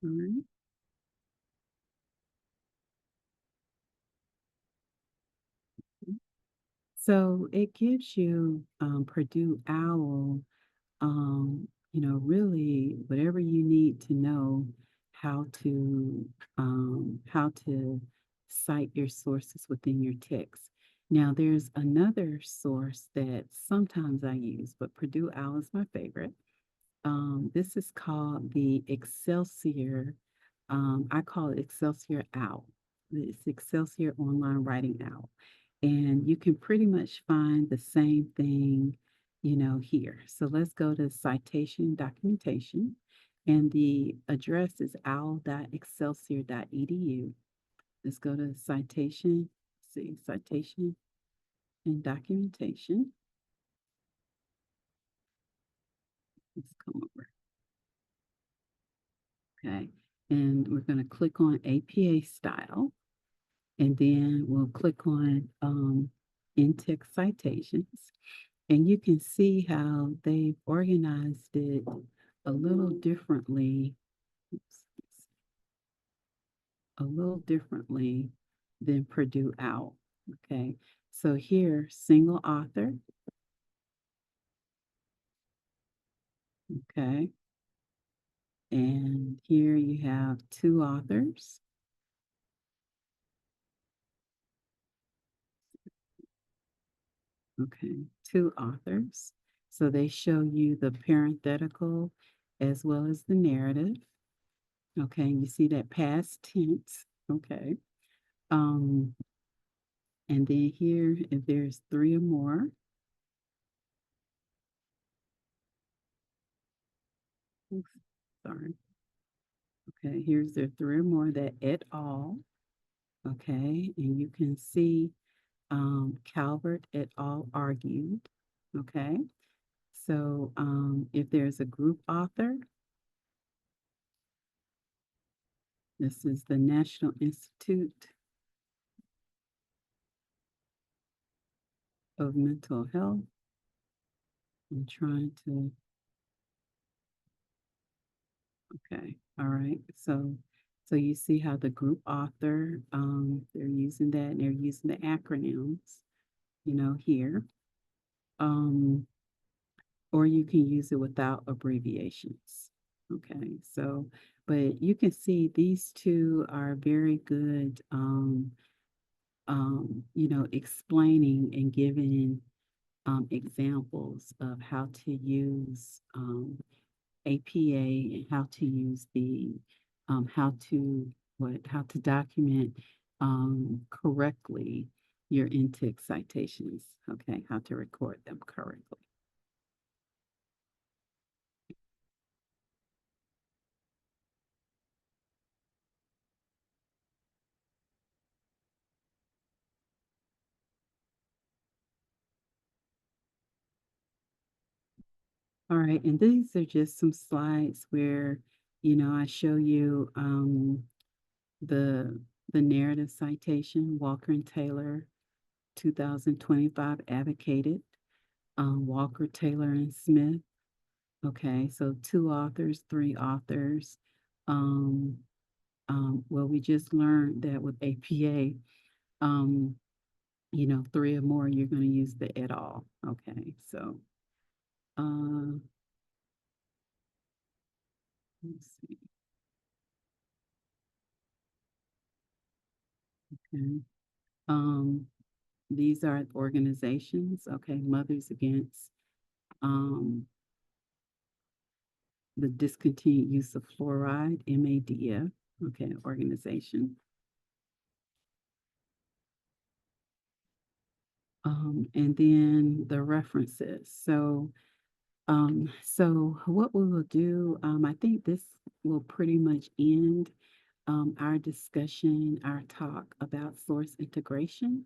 All right. So it gives you Purdue OWL, really whatever you need to know how to cite your sources within your text. Now, there's another source that sometimes I use, but Purdue OWL is my favorite. This is called the Excelsior. I call it Excelsior OWL. It's Excelsior Online Writing OWL. And you can pretty much find the same thing, here. So let's go to citation documentation. And the address is owl.excelsior.edu. Let's go to citation, see, citation and documentation. Let's come over. Okay. And we're going to click on APA style. And then we'll click on in-text citations. And you can see how they've organized it a little differently, a little differently than Purdue OWL. Okay. So here, single author, okay. And here you have two authors, okay, two authors. So they show you the parenthetical as well as the narrative. Okay, and you see that past tense. Okay. Um, and then here, if there's three or more, oops, sorry. Okay, here's there three or more that et al. Okay, and you can see Calvert et al. Argued. Okay, so if there's a group author, this is the National Institute of Mental Health. I'm trying to, okay, all right. So you see how the group author, they're using that and they're using the acronyms, here. Um, or you can use it without abbreviations. Okay, so, but you can see these two are very good, explaining and giving examples of how to use APA and how to use how to document correctly your in-text citations. Okay, how to record them correctly. All right, and these are just some slides where, I show you the the narrative citation, Walker and Taylor, 2025 advocated, Walker, Taylor, and Smith. Okay, so two authors, three authors. Um, well, we just learned that with APA, um, three or more, you're going to use the et al. Okay, so uh, let's see. Okay. Um, these are organizations, okay, Mothers Against the Discontinued Use of Fluoride, MADF, okay, organization. And then the references. So what we will do, I think this will pretty much end our discussion, our talk about source integration.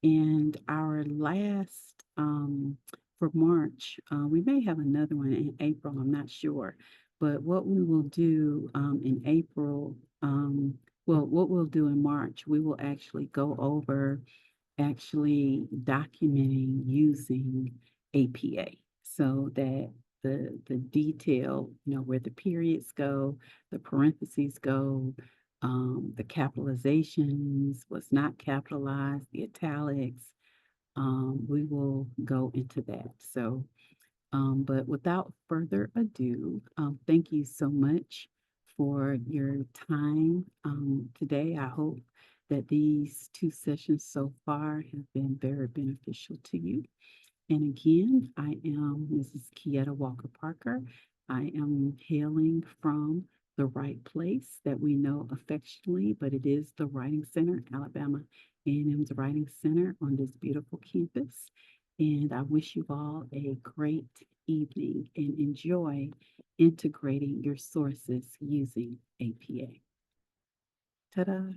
And our last, for March, we may have another one in April, I'm not sure. But what we will do in April, what we'll do in March, we will actually go over actually documenting using APA so that the detail, where the periods go, the parentheses go, the capitalizations, what's not capitalized, the italics, we will go into that. So, but without further ado, thank you so much for your time today. I hope that these two sessions so far have been very beneficial to you. And again, I am Mrs. Kiietti Walker-Parker. I am hailing from the right place that we know affectionately, but it is the Writing Center, Alabama A&M's Writing Center on this beautiful campus. And I wish you all a great evening and enjoy integrating your sources using APA. Ta-da!